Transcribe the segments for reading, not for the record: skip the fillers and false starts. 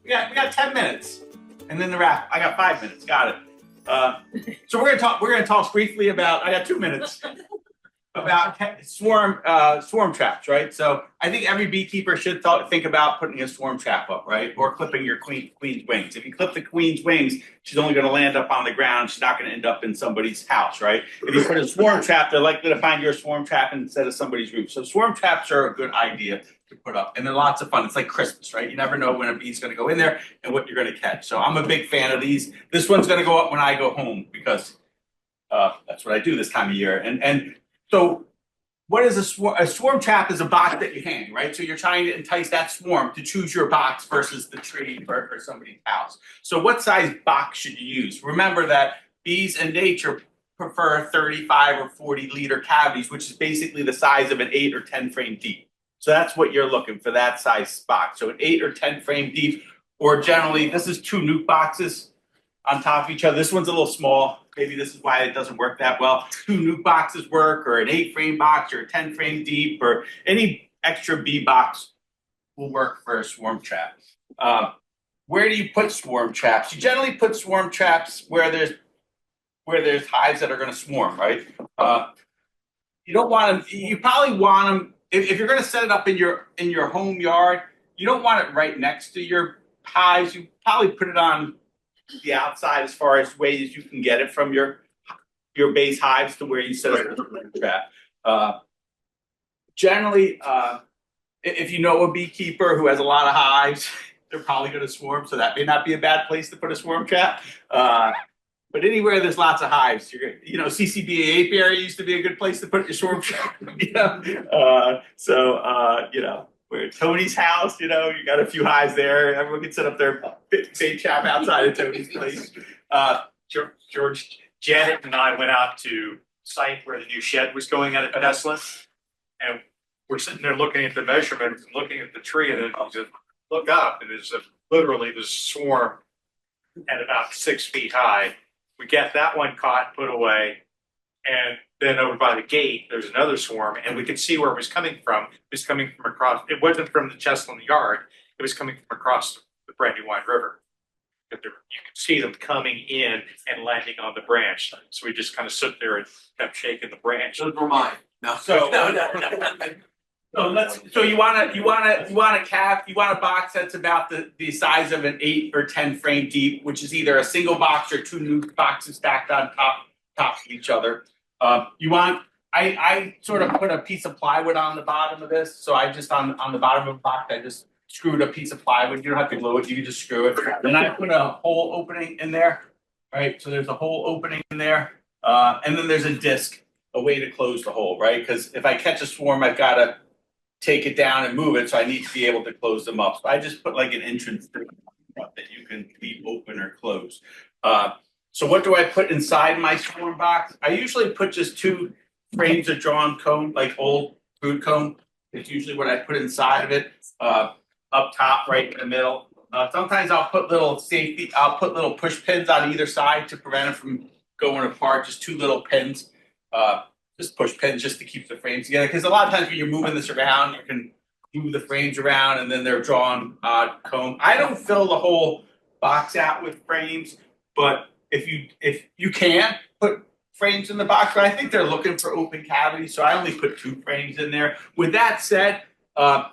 we got 10 minutes, and then the wrap. I got 5 minutes. Got it. So we're gonna talk briefly about. I got 2 minutes about swarm traps, right? So I think every beekeeper should think about putting a swarm trap up, right? Or clipping your queen's wings. If you clip the queen's wings, she's only going to land up on the ground. She's not going to end up in somebody's house, right? If you put a swarm trap, they're likely to find your swarm trap instead of somebody's roof. So swarm traps are a good idea to put up, and they're lots of fun. It's like Christmas, right? You never know when a bee's going to go in there and what you're going to catch. So I'm a big fan of these. This one's going to go up when I go home because that's what I do this time of year. And so what is a swarm? A swarm trap is a box that you hang, right? So you're trying to entice that swarm to choose your box versus the tree or somebody's house. So what size box should you use? Remember that bees in nature prefer 35 or 40 liter cavities, which is basically the size of an 8 or 10 frame deep. So that's what you're looking for, that size box. So an 8 or 10 frame deep, or generally, this is 2 nuke boxes on top of each other. This one's a little small. Maybe this is why it doesn't work that well. 2 nuke boxes work, or an 8 frame box, or a 10 frame deep, or any extra bee box will work for a swarm trap. Where do you put swarm traps? You generally put swarm traps where there's hives that are going to swarm, right? You don't want them. You probably want them if you're going to set it up in your home yard. You don't want it right next to your hives. You probably put it on the outside as far as ways you can get it from your base hives to where you set up the trap. Generally, if you know a beekeeper who has a lot of hives, they're probably going to swarm, so that may not be a bad place to put a swarm trap. But anywhere there's lots of hives, CCBA apiary used to be a good place to put your swarm trap. Where Tony's house, you got a few hives there. Everyone can set up their bait trap outside of Tony's place. George, Janet and I went out to site where the new shed was going at Tesla, and we're sitting there looking at the measurements and looking at the tree, and then we just look up, and there's literally this swarm at about 6 feet high. We get that one caught, put away, and then over by the gate, there's another swarm, and we could see where it was coming from. It was coming from across. It wasn't from the Cheslin yard. It was coming from across the Brandywine River. You could see them coming in and landing on the branch. So we just kind of stood there and kept shaking the branch. Those were mine. No. So you want a box that's about the size of an 8 or 10 frame deep, which is either a single box or 2 nuke boxes stacked on top of each other. I sort of put a piece of plywood on the bottom of this. So I just on the bottom of the box, I just screwed a piece of plywood. You don't have to glue it, you can just screw it. Then I put a hole opening in there. Right. So there's a hole opening in there. And then there's a disc, a way to close the hole, right? Because if I catch a swarm, I've got to take it down and move it. So I need to be able to close them up. So I just put like an entrance that you can leave open or close. So what do I put inside my swarm box? I usually put just 2 frames of drawn comb, like old food comb. It's usually what I put inside of it, up top, right in the middle. Sometimes I'll put little push pins on either side to prevent it from going apart. Just 2 little pins, just push pins just to keep the frames together. Because a lot of times when you're moving this around, you can move the frames around and then they're drawn comb. I don't fill the whole box out with frames, but if you can put frames in the box, but I think they're looking for open cavities, so I only put 2 frames in there. With that said,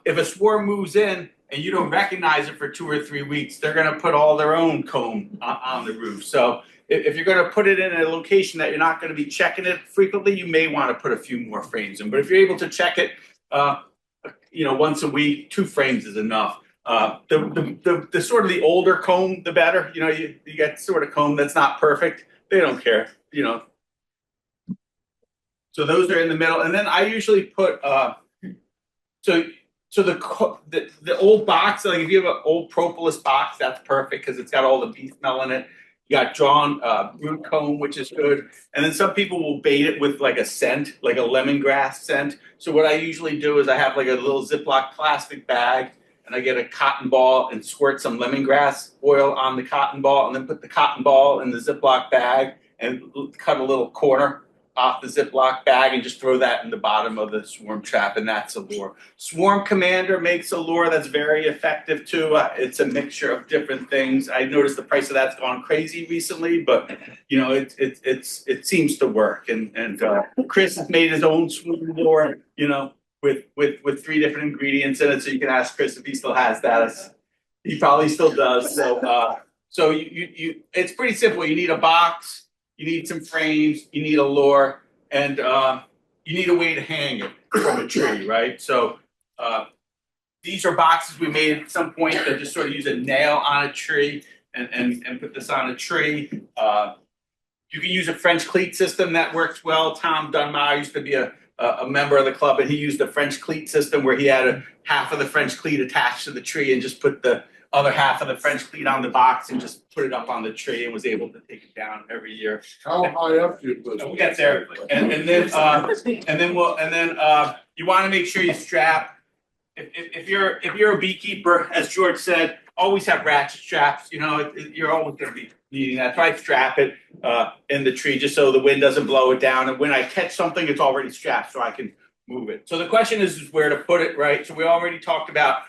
if a swarm moves in and you don't recognize it for 2 or 3 weeks, they're going to put all their own comb on the roof. So if you're going to put it in a location that you're not going to be checking it frequently, you may want to put a few more frames in. But if you're able to check it, once a week, 2 frames is enough. The sort of the older comb, the better. You get sort of comb that's not perfect. They don't care. So those are in the middle, and then I usually put the old box. Like if you have an old propolis box, that's perfect because it's got all the bee smell in it. You got drawn root comb, which is good, and then some people will bait it with like a scent, like a lemongrass scent. So what I usually do is I have like a little Ziploc plastic bag, and I get a cotton ball and squirt some lemongrass oil on the cotton ball, and then put the cotton ball in the Ziploc bag and cut a little corner off the Ziploc bag and just throw that in the bottom of the swarm trap, and that's a lure. Swarm Commander makes a lure that's very effective too. It's a mixture of different things. I noticed the price of that's gone crazy recently, but you know, it seems to work. And Chris has made his own swarm lure, you know, with 3 different ingredients in it. So you can ask Chris if he still has that. He probably still does. So you it's pretty simple. You need a box. You need some frames, you need a lure, and you need a way to hang it from a tree, right? So these are boxes we made at some point that just sort of use a nail on a tree and put this on a tree. You can use a French cleat system that works well. Tom Dunbar used to be a member of the club, and he used the French cleat system where he had half of the French cleat attached to the tree and just put the other half of the French cleat on the box and just put it up on the tree and was able to take it down every year. How high up do you put it? We'll get there, and then you want to make sure you strap. If you're a beekeeper, as George said, always have ratchet straps. You know, you're always going to be needing that. So I strap it in the tree just so the wind doesn't blow it down. And when I catch something, it's already strapped, so I can move it. So the question is where to put it, right? So we already talked about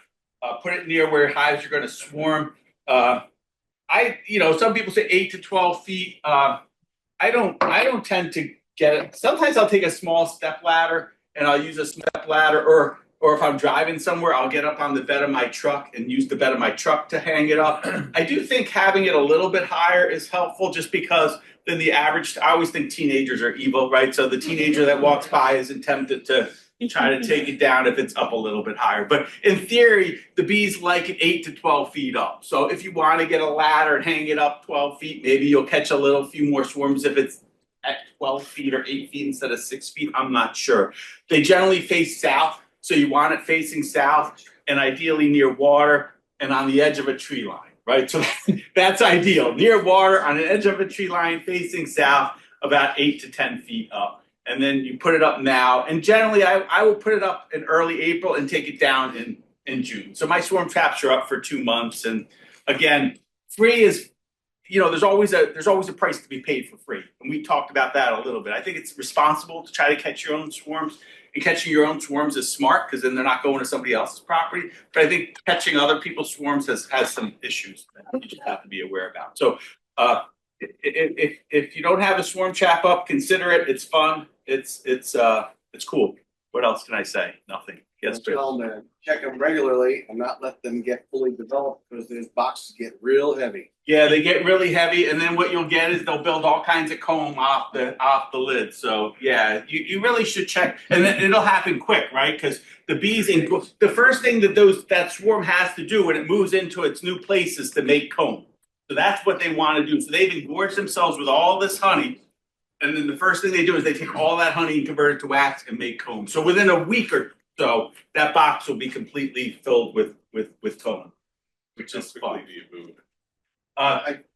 put it near where hives are going to swarm. Some people say 8 to 12 feet. I don't tend to get it. Sometimes I'll take a small step ladder and I'll use a step ladder, or if I'm driving somewhere, I'll get up on the bed of my truck and use the bed of my truck to hang it up. I do think having it a little bit higher is helpful, just because then the average, I always think teenagers are evil, right? So the teenager that walks by isn't tempted to try to take it down if it's up a little bit higher. But in theory, the bees like it 8 to 12 feet up. So if you want to get a ladder and hang it up 12 feet, maybe you'll catch a few more swarms if it's at 12 feet or 8 feet instead of 6 feet. I'm not sure. They generally face south, so you want it facing south and ideally near water and on the edge of a tree line, right? So that's ideal. Near water, on the edge of a tree line, facing south, about 8 to 10 feet up. And then you put it up now. And generally, I will put it up in early April and take it down in June. So my swarm traps are up for 2 months. And again, free is, there's always a price to be paid for free. And we talked about that a little bit. I think it's responsible to try to catch your own swarms. And catching your own swarms is smart, because then they're not going to somebody else's property. But I think catching other people's swarms has some issues that you just have to be aware about. So if you don't have a swarm trap up, consider it. It's fun. It's cool. What else can I say? Nothing. Yes, Chris. Tell them to check them regularly and not let them get fully developed, because those boxes get real heavy. Yeah, they get really heavy, and then what you'll get is they'll build all kinds of comb off the lid. So yeah, you really should check, and then it'll happen quick, right? Because the bees, the first thing that swarm has to do when it moves into its new place is to make comb. So that's what they want to do. So they've engorged themselves with all this honey, and then the first thing they do is they take all that honey and convert it to wax and make comb. So within a week or so, that box will be completely filled with comb, which is fun.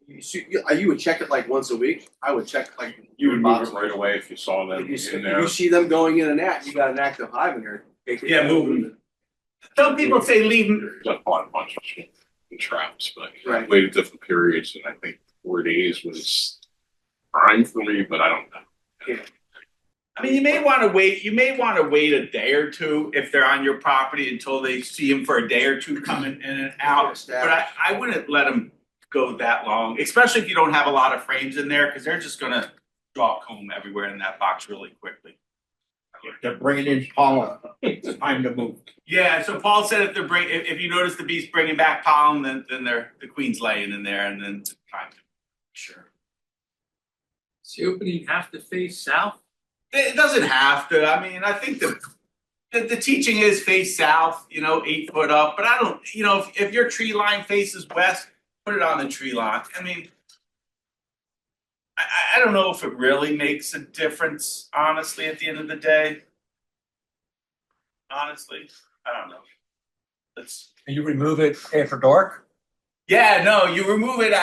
You would check it like once a week. I would check like You would move it right away if you saw them if in there. you see them going in and out. You got an active hive in there. Yeah, move them. Some people say leave them. Done a bunch of traps, but Right. waited different periods, and I think 4 days was fine for me, but I don't know. I mean, you may want to wait. You may want to wait a day or two if they're on your property until they see them for a day or two coming in and out. But I wouldn't let them go that long, especially if you don't have a lot of frames in there, because they're just going to draw comb everywhere in that box really quickly. They're bringing in pollen. It's time to move. Yeah. So Paul said if you notice the bees bringing back pollen, then the queen's laying in there, and then it's time to sure. Does the opening have to face south? It doesn't have to. I mean, I think the teaching is face south, 8 foot up. But I don't, if your tree line faces west, put it on the tree line. I mean, I don't know if it really makes a difference, honestly, at the end of the day. Honestly, I don't know. You remove it after dark? Yeah, no, you remove it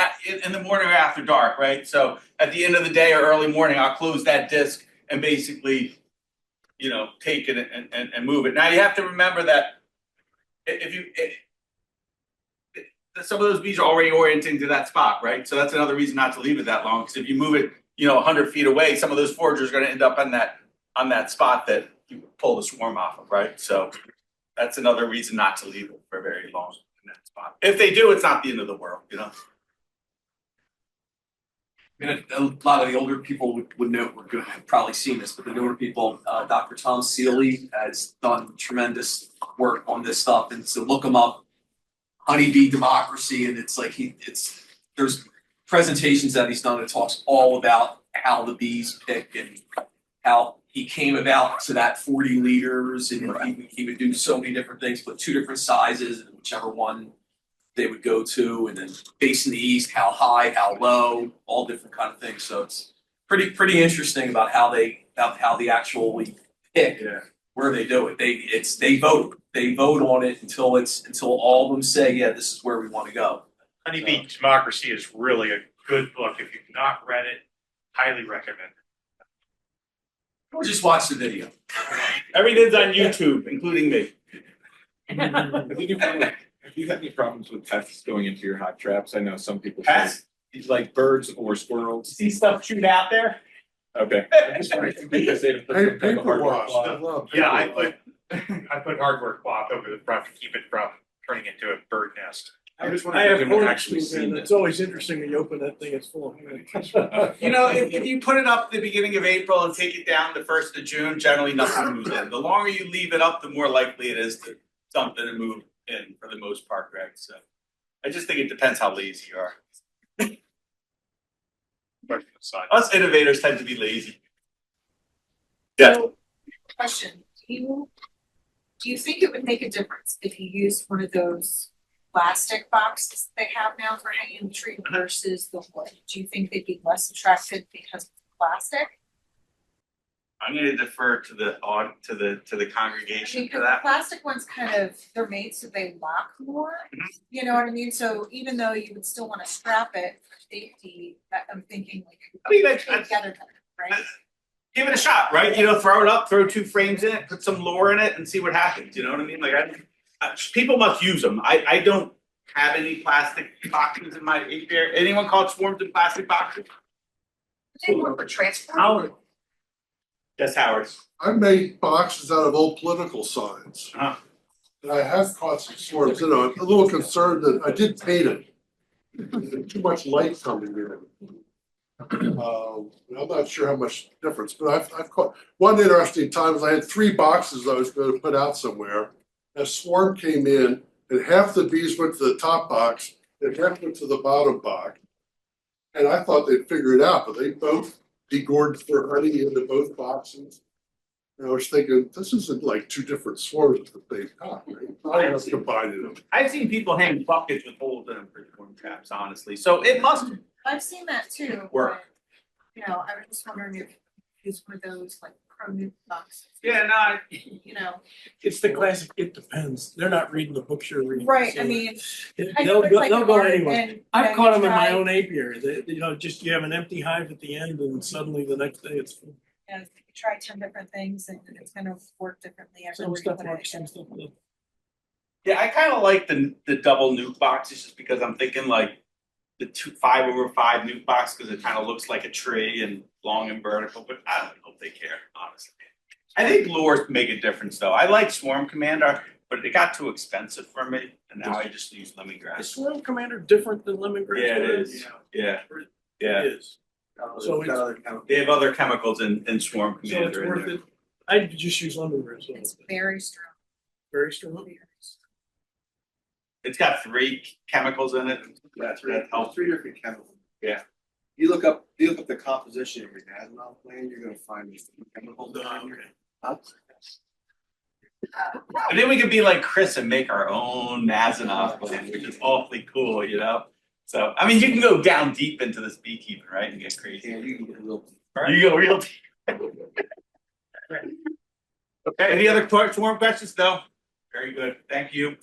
in the morning or after dark, right? So at the end of the day or early morning, I'll close that disc and basically, take it and move it. Now you have to remember that some of those bees are already orienting to that spot, right? So that's another reason not to leave it that long. Because if you move it 100 feet away, some of those foragers are gonna end up on that spot that you pull the swarm off of, right? So that's another reason not to leave it for very long in that spot. If they do, it's not the end of the world, I mean, a lot of the older people would know, we're going to have probably seen this, but the newer people, Dr. Tom Seeley has done tremendous work on this stuff. And so look him up, Honeybee Democracy. And it's like there's presentations that he's done that talks all about how the bees pick and how he came about to that 40 liters. And he would do so many different things, but 2 different sizes, and whichever one they would go to, and then facing the east, how high, how low, all different kind of things. So it's pretty interesting about how they actually pick where they do it. They vote on it until all of them say, yeah, this is where we want to go. Honeybee Democracy is really a good book. If you've not read it, highly recommend it. Or just watch the video. Everything's on YouTube, including me. Have you had any problems with pests going into your hot traps? I know some people Pests? say, like birds or squirrels. See stuff shoot out there? Okay. I just wanted to make this say to put some type of hardware cloth. Yeah, I put hardware cloth over the front to keep it from turning into a bird nest. I just I wanted have to hornets actually too, see and that. it's always interesting when you open that thing, it's full of hornets. If you put it up the beginning of April and take it down the 1st of June, generally nothing moves in. The longer you leave it up, the more likely it is to something to move in for the most part, Greg. So I just think it depends how lazy you are. Us innovators tend to be lazy. Yeah. So, question, do you think it would make a difference if you used one of those plastic boxes they have now for hanging the tree versus the wood? Do you think they'd be less attractive because of plastic? I'm going to defer to the congregation Because for the that. plastic ones they're made so they lock more, you know what I mean? So even though you would still wanna strap it for safety, I'm thinking like. I mean, Together, right? Give it a shot, right? Throw it up, throw 2 frames in it, put some lure in it, and see what happens. You know what I mean? Like, people must use them. I don't have any plastic boxes in my apiary. Anyone caught swarms in plastic boxes? They work for transport. Howard, Yes, Howard. I made boxes out of old political signs. Uh-huh. And I have caught some swarms, I'm a little concerned that I did paint it. There's too much light coming in. I'm not sure how much difference, but I've caught, one interesting time is I had 3 boxes I was gonna put out somewhere. A swarm came in and half the bees went to the top box and half went to the bottom box. And I thought they'd figure it out, but they both degorged their honey into both boxes. And I was thinking, this isn't like 2 different swarms at the same time, right? I was combining them. I've seen people hang buckets with holes in them for swarm traps, honestly. So it must I've seen that too. work. but, I was just wondering if it's one of those like pro new boxes. Yeah, no. it's the classic, it depends. They're not reading the books you're reading. Right, so I mean. They'll go anywhere. And I've then caught them in try- my own apiary. Just you have an empty hive at the end and suddenly the next day it's full. You try 10 different things and it's gonna work differently Some everywhere you stuff put works, it. some stuff doesn't. Yeah, I kind of like the double nuke boxes just because I'm thinking like the 5x5 nuke box because it kind of looks like a tree and long and vertical, but I don't know if they care, honestly. I think lures make a difference though. I like Swarm Commander, but it got too expensive for me, and now I just use Is lemongrass. Swarm Commander different than lemongrass? Yeah, it is. Yeah, yeah. It is. So it's, They have other chemicals in Swarm so it's Commander in worth there. it. I just use lemongrass. It's very strong. Very strong. Very strong. It's got 3 chemicals in it. That's right. right, all 3 different chemicals. Yeah. You look up the composition of your Nadanol plant, you're gonna find these chemicals in here. And then we could be like Chris and make our own Nazanoff blend, which is awfully cool, So, I mean, you can go down deep into this beekeeping, right, and get crazy. Yeah, you can get a little. You go real deep. Okay, any other swarm questions? No? Very good, thank you.